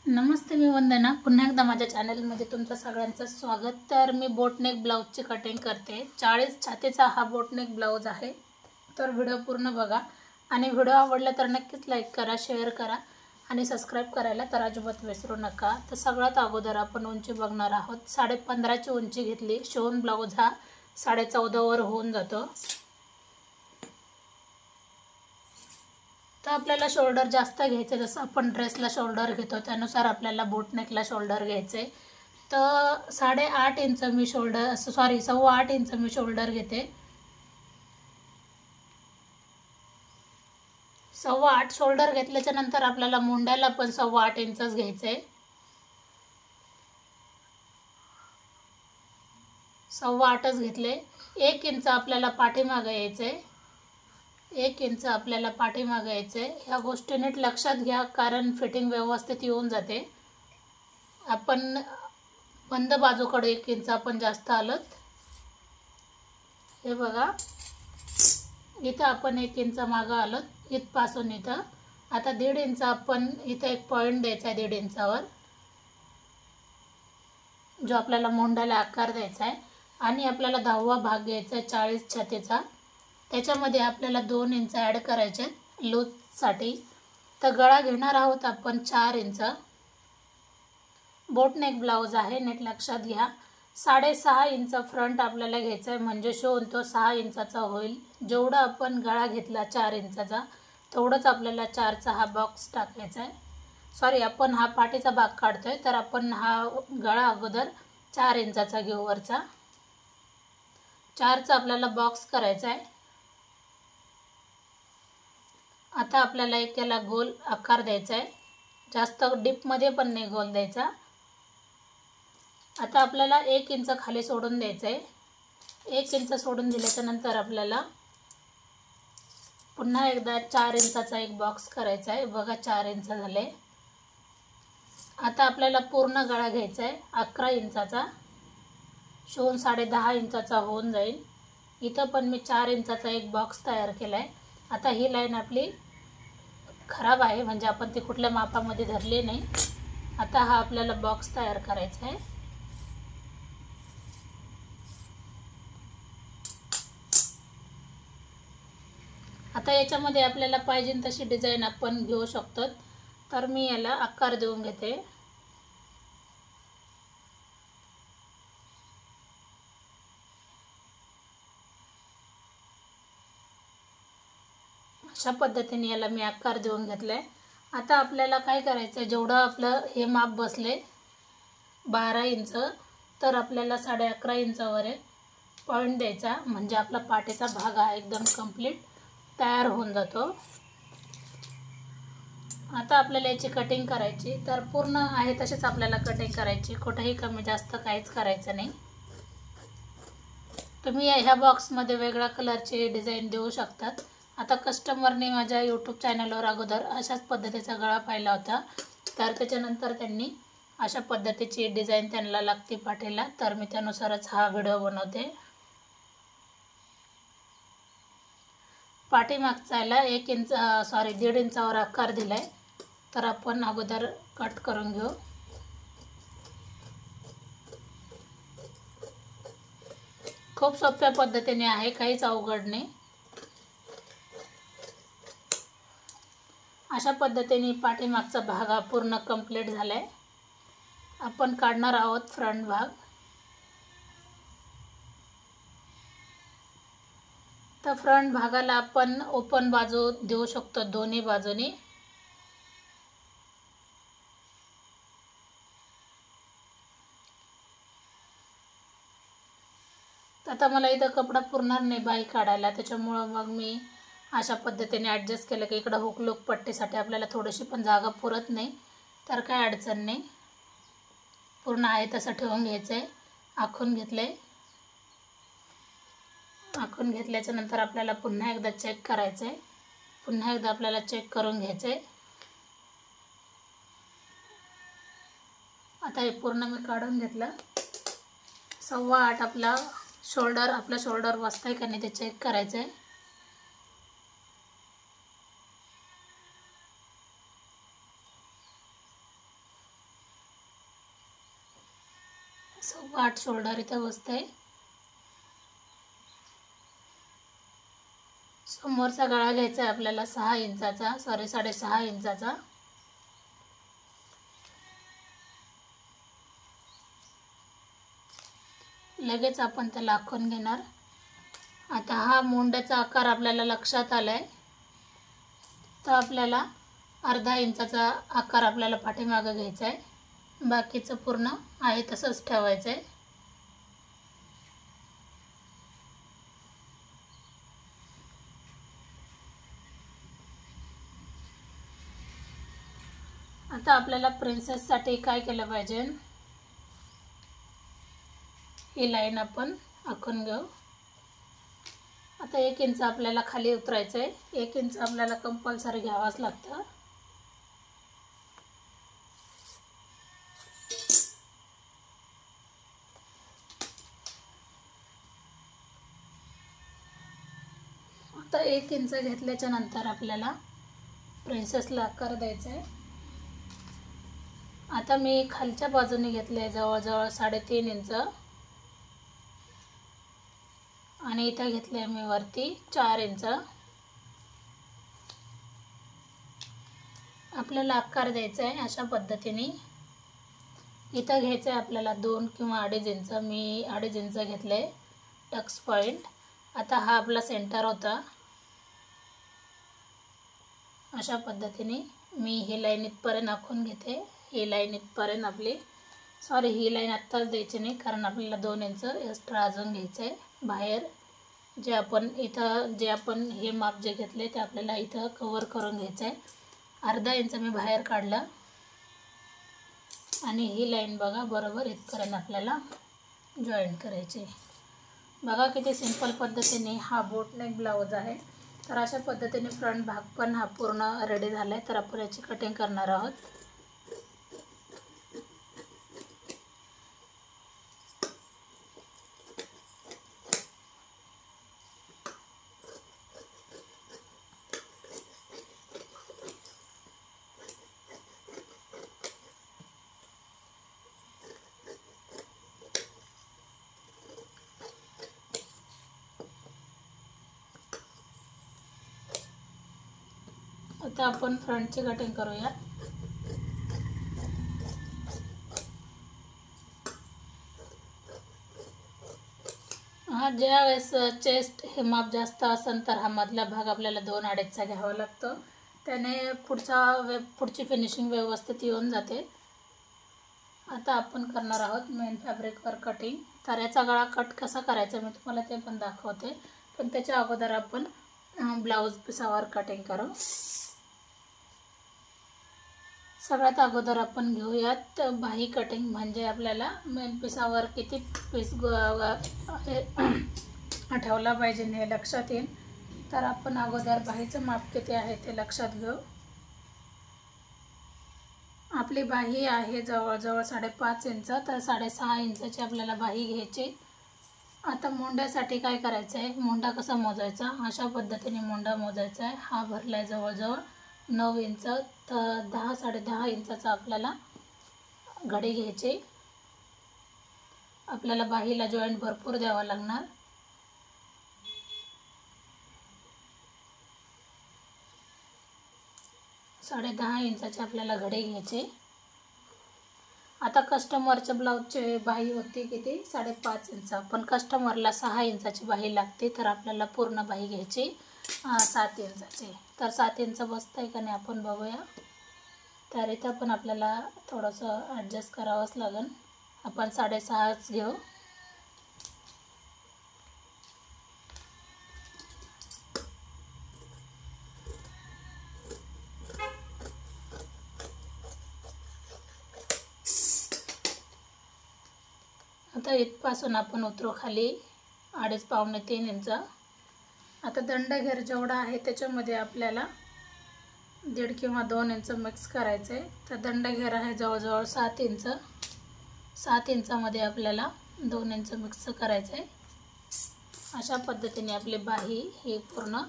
नमस्ते, मी वंदना. पुन्हा एकदा माझ्या चॅनलमध्ये तुमचं सगळ्यांचं स्वागत. तर मी बोटनेक ब्लाऊजची कटिंग करते. 40 छातीचा हा बोटनेक ब्लाऊज आहे. तर व्हिडिओ पूर्ण बघा आणि व्हिडिओ आवडला तर नक्कीच लाईक करा, शेअर करा आणि सबस्क्राईब करायला तर अजिबात विसरू नका. तर सगळ्यात अगोदर आपण उंची बघणार आहोत. 15.5ची उंची घेतली. शिवून ब्लाऊज हा 14.5वर होऊन जातो. तर आपल्याला शोल्डर जास्त घ्यायचे, जसं आपण ड्रेसला शोल्डर घेतो त्यानुसार आपल्याला बोटनेकला शोल्डर घ्यायचे. तर 8.5 इंच मी शोल्डर 8.25 इंच मी शोल्डर घेते. 8.25 शोल्डर घेतल्याच्या नंतर आपल्याला मुंड्याला पण 8.25 इंचच घ्यायचे. 8.25च घेतले. 1 इंच आपल्याला पाठीमागे यायचे. 1 इंच आपल्याला पाठीमागे यायचे. ह्या गोष्टी नीट लक्षात घ्या, कारण फिटिंग व्यवस्थित येऊन जाते. आपण बंद बाजूकडे 1 इंच आपण जास्त आलोत. हे बघा, इथं आपण 1 इंच मागं आलोत इथपासून इथं. आता 1.5 इंच आपण इथं एक पॉईंट द्यायचा आहे 1.5 इंचावर, जो आपल्याला मोंडाला आकार द्यायचा आहे. आणि आपल्याला 10वा भाग घ्यायचा आहे 40 छातीचा. त्याच्यामध्ये आपल्याला 2 इंच ॲड करायचे लूजसाठी. तर गळा घेणार आहोत आपण 4 इंच. बोटनेक ब्लाऊज आहे, नीट लक्षात घ्या. 6.5 इंच फ्रंट आपल्याला घ्यायचं आहे, म्हणजे शिवून तो 6 इंचाचा होईल. जेवढा आपण गळा घेतला 4 इंचाचा तेवढंच आपल्याला 4चा हा बॉक्स टाकायचा आहे. आपण हा पाठीचा भाग काढतोय, तर आपण हा गळा अगोदर 4 इंचाचा घेऊ. वरचा 4चा आपल्याला बॉक्स करायचा आहे. आता आपल्याला एक याला गोल आकार द्यायचा आहे, जास्त डीपमध्ये पण नाही गोल द्यायचा. आता आपल्याला 1 इंच खाली सोडून द्यायचं आहे. 1 इंच सोडून दिल्याच्या नंतर आपल्याला पुन्हा एकदा 4 इंचाचा एक बॉक्स करायचा आहे. बघा, 4 इंच झाले. आता आपल्याला पूर्ण गळा घ्यायचा आहे 11 इंचाचा. शिवून 10.5 इंचाचा होऊन जाईल. इथं पण मी 4 इंचाचा एक बॉक्स तयार केला आहे. आता ही लाईन आपली खराब आहे, म्हणजे आपण ती कुठल्या मापामध्ये धरली नाही. आता हा आपल्याला बॉक्स तयार करायचा आहे. आता याच्यामध्ये आपल्याला पाहिजे तशी डिझाईन आपण घेऊ शकतो. तर मी याला आकार देऊन घेते. अशा पद्धतीने याला मी आकार देऊन घेतलाय. आता आपल्याला काय करायचं आहे, जेवढं आपलं हे माप बसले 12 इंच, तर आपल्याला 11.5 इंचावर एक पॉईंट द्यायचा, म्हणजे आपला पाठीचा भाग हा एकदम कंप्लीट तयार होऊन जातो. आता आपल्याला याची कटिंग करायची. तर पूर्ण आहे तशीच आपल्याला कटिंग करायची, कुठेही कमी जास्त काहीच करायचं नाही. तुम्ही ह्या बॉक्समध्ये वेगळ्या कलरची डिझाईन देऊ शकतात. आता कस्टमरने माझ्या यूट्यूब चॅनलवर अगोदर अशाच पद्धतीचा गळा पाहिला होता, तर त्याच्यानंतर त्यांनी अशा पद्धतीची डिझाईन त्यांना लागते पाठीला, तर मी त्यानुसारच हा व्हिडिओ बनवते. पाठीमागचा 1.5 इंचावर आकार दिलाय, तर आपण अगोदर कट करून घेऊ. खूप सोप्या पद्धतीने आहे, काहीच अवघड नाही. अशा पद्धतीने पाठीमागचा भाग हा पूर्ण कंप्लीट झालाय. आपण काढणार आहोत फ्रंट भाग. तर फ्रंट भागाला आपण ओपन बाजू देऊ शकतो दोन्ही बाजूनी. आता मला इथं कपडा पुरणार नाही बाही काढायला, त्याच्यामुळं मग मी अशा पद्धतीने ॲडजस्ट केलं की इकडं हुक लूक पट्टीसाठी आपल्याला थोडीशी पण जागा पुरत नाही, तर काय अडचण नाही. पूर्ण आहे तसं ठेवून घ्यायचं आहे. आखून घेतलं आहे. आखून घेतल्याच्या नंतर आपल्याला पुन्हा एकदा चेक करायचं आहे. पुन्हा एकदा आपल्याला चेक करून घ्यायचं आहे. आता हे पूर्ण मी काढून घेतलं. 8.25 आपला शोल्डर बसतंय का नाही ते चेक करायचं आहे. वाट शोल्डर इथं बसते. समोरचा गळा घ्यायचा आहे आपल्याला 6 इंचाचा, 6.5 इंचाचा. लगेच आपण त्याला आखून घेणार. आता हा मुंड्याचा आकार आपल्याला लक्षात आलाय, तर आपल्याला अर्धा इंचाचा आकार आपल्याला पाठीमागं घ्यायचा आहे. बाकीचं पूर्ण आहे तसंच ठेवायचं आहे. आता आपल्याला प्रिन्सेससाठी काय केलं पाहिजे, ही लाईन आपण आखून घेऊ. आता 1 इंच आपल्याला खाली उतरायचं आहे. 1 इंच आपल्याला कंपल्सरी घ्यावाच लागतं. आता 1 इंच घेतल्याच्या नंतर आपल्याला प्रिन्सेसला आकार द्यायचा आहे. आता मी खालच्या बाजूने घेतले जवळजवळ 3.5 इंच आणि इथं घेतले मी वरती 4 इंच. आपल्याला आकार द्यायचा आहे अशा पद्धतीने. इथं घ्यायचं आहे आपल्याला 2 किंवा 2.5 इंच. मी 2.5 इंच घेतले टक्स पॉईंट. आता हा आपला सेंटर होता. अशा पद्धतीने मी ही लाईन इथपर्यंत आखून घेते. ही लाईन इथपर्यंत आपली, ही लाईन आत्ताच द्यायची नाही कारण आपल्याला 2 इंच एक्स्ट्रा अजून घ्यायचं आहे बाहेर. जे आपण हे माप जे घेतले ते आपल्याला इथं कवर करून घ्यायचं आहे. अर्धा इंच मी बाहेर काढलं आणि ही लाईन बघा बरोबर इथपर्यंत आपल्याला जॉईंट करायची. बघा किती सिंपल पद्धतीने हा बोटनेक ब्लाऊज आहे. तर अशा पद्धतीने फ्रंट भाग पण हा पूर्ण रेडी झाला आहे. तर आपण याची कटिंग करणार आहोत. आता आपण फ्रंटची कटिंग करूया. ज्या वेळेस चेस्ट हे माप जास्त असेल तर हा मधला भाग आपल्याला 2-2.5चा घ्यावा लागतो. त्याने पुढची फिनिशिंग व्यवस्थित येऊन जाते. आता आपण करणार आहोत मेन फॅब्रिकवर कटिंग. तर याचा गळा कट कसा करायचा मी तुम्हाला ते पण दाखवते, पण त्याच्या अगोदर आपण ब्लाऊज पिसावर कटिंग करू. सगळ्यात अगोदर आपण घेऊयात बाही कटिंग. म्हणजे आपल्याला मेन पिसावर किती पीस ठेवला पाहिजे हे लक्षात येईल. तर आपण अगोदर बाहीचं माप किती आहे ते लक्षात घेऊ. आपली बाही आहे जवळजवळ 5.5 इंच, तर 6.5 इंचाची आपल्याला बाही घ्यायची. आता मुंड्यासाठी काय करायचं आहे, मुंडा कसा मोजायचा, अशा पद्धतीने मुंडा मोजायचा आहे. हा भरला आहे जवळजवळ 9 इंच, तर 10-10.5 इंचाचा आपल्याला घडी घ्यायची. आपल्याला बाहीला जॉईंट भरपूर द्यावा लागणार. ,10.5 इंचाची आपल्याला घडी घ्यायची. आता कस्टमरच्या ब्लाऊजची बाही होती किती 5.5 इंच, पण कस्टमरला 6 इंचाची बाही लागते. तर आपल्याला पूर्ण बाही घ्यायची 7 इंचाची. तर 7 इंच बसतंय का नाही आपण बघूया. तर इथं पण आपल्याला थोडंसं ॲडजस्ट करावंच लागेल. आपण 6.5च घेऊ. आता इथपासून आपण उतरू खाली 2.5-3 इंच. आता दंडघेर जेवढा आहे त्याच्यामध्ये आपल्याला 1.5 किंवा 2 इंच मिक्स करायचं आहे. तर दंडघेर आहे जवळजवळ 7 इंच. 7 इंचामध्ये आपल्याला 2 इंच मिक्स करायचं आहे. अशा पद्धतीने आपली बाही ही पूर्ण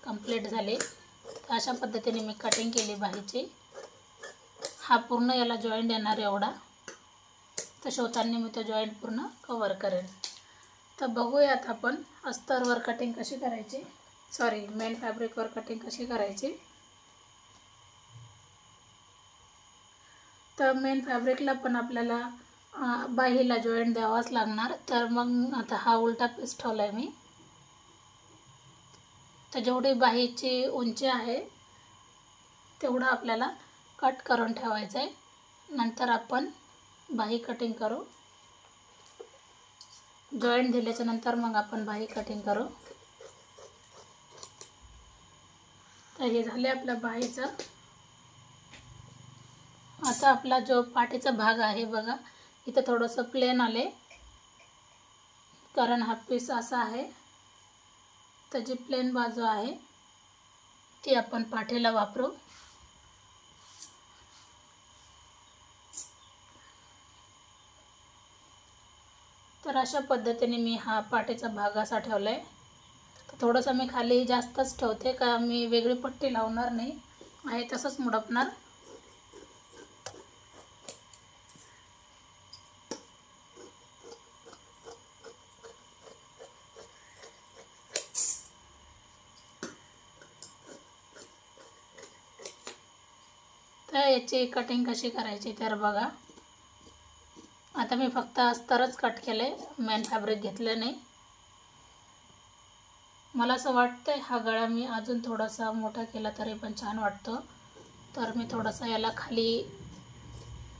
कंप्लीट झाली. तर अशा पद्धतीने मी कटिंग केली बाहीची. हा पूर्ण याला जॉईंट येणार एवढा. तर शिवताना मी तो जॉईंट पूर्ण कवर करेन. तर बघूयात आपण अस्तरवर कटिंग कशी करायची, सॉरी मेन फॅब्रिकवर कटिंग कशी करायची. तर मेन फॅब्रिकला पण आपल्याला बाहीला जॉईंट द्यावाच लागणार. तर मग आता हा उलटा पीस ठेवला आहे मी. तर जेवढी बाहीची उंची आहे तेवढं आपल्याला कट करून ठेवायचं आहे. नंतर आपण बाही कटिंग करू. जॉईंट दिल्याच्या नंतर मग आपण बाही कटिंग करू. तर हे झाले आपल्या बाहीचं. आता आपला जो पाठीचा भाग आहे बघा, इथं थोडंसं प्लेन आले कारण हा पीस असा आहे. तर जी प्लेन बाजू आहे ती आपण पाठीला वापरू. तर अशा पद्धतीने मी हा पाठीचा भाग असा ठेवला आहे. तर थोडंसं मी खाली जास्तच ठेवते का मी वेगळी पट्टी लावणार नाही, आहे तसंच मुडपणार. तर याची कटिंग कशी करायची तर बघा, आता मी फक्त अस्तरच कट केले, मेन फॅब्रिक घेतलं नाही. मला असं वाटतंय हा गळा मी अजून थोडासा मोठा केला तरी पण छान वाटतो. तर मी थोडंसं याला खाली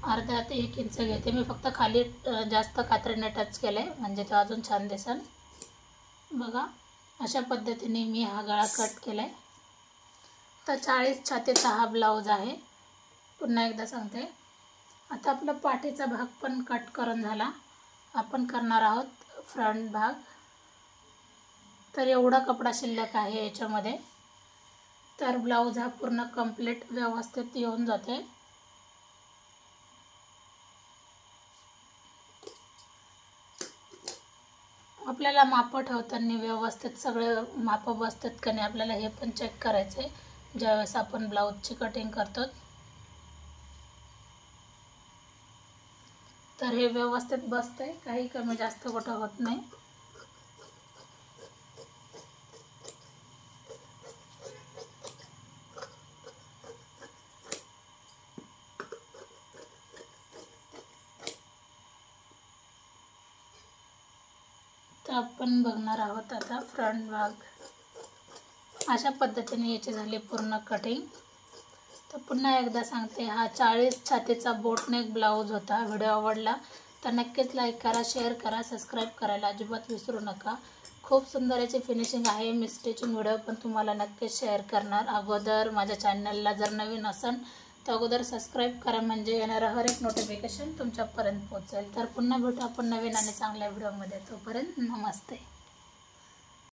अर्धा ते 1 इंच घेते. मी फक्त खाली जास्त कात्रीने टच केले म्हणजे तो अजून छान दिसेल. बघा अशा पद्धतीने मी हा गळा कट केला आहे. तर 40 छातीचा हा ब्लाऊज आहे. पुन्हा एकदा सांगते, आता आपला पाठीचा भाग पण कट करून झाला. आपण करणार आहोत फ्रंट भाग. तर एवढा कपडा शिल्लक आहे याच्यामध्ये. तर ब्लाऊज हा पूर्ण कंप्लीट व्यवस्थित येऊन जाते. आपल्याला माप ठेवताना व्यवस्थित सगळे माप बसतात का नाही आपल्याला हे पण चेक करायचं आहे ज्यावेळेस आपण ब्लाऊजची कटिंग करतो. तर हे व्यवस्थित बसतंय, काही कमी जास्त कुठं होत नाही. तर आपण बघणार आहोत आता फ्रंट भाग. अशा पद्धतीने याची झाली पूर्ण कटिंग. तर पुन्हा एकदा सांगते, हा 40 छातीचा बोटनेक ब्लाऊज होता. व्हिडिओ आवडला तर नक्कीच लाईक करा, शेअर करा, सबस्क्राईब करायला अजिबात विसरू नका. खूप सुंदर याची फिनिशिंग आहे. मी स्टिचिंग व्हिडिओ पण तुम्हाला नक्कीच शेअर करणार. अगोदर माझ्या चॅनलला जर नवीन असेल तर अगोदर सबस्क्राईब करा म्हणजे येणारं हर एक नोटिफिकेशन तुमच्यापर्यंत पोहोचेल. तर पुन्हा भेटू आपण नवीन आणि चांगल्या व्हिडिओमध्ये. तोपर्यंत नमस्ते.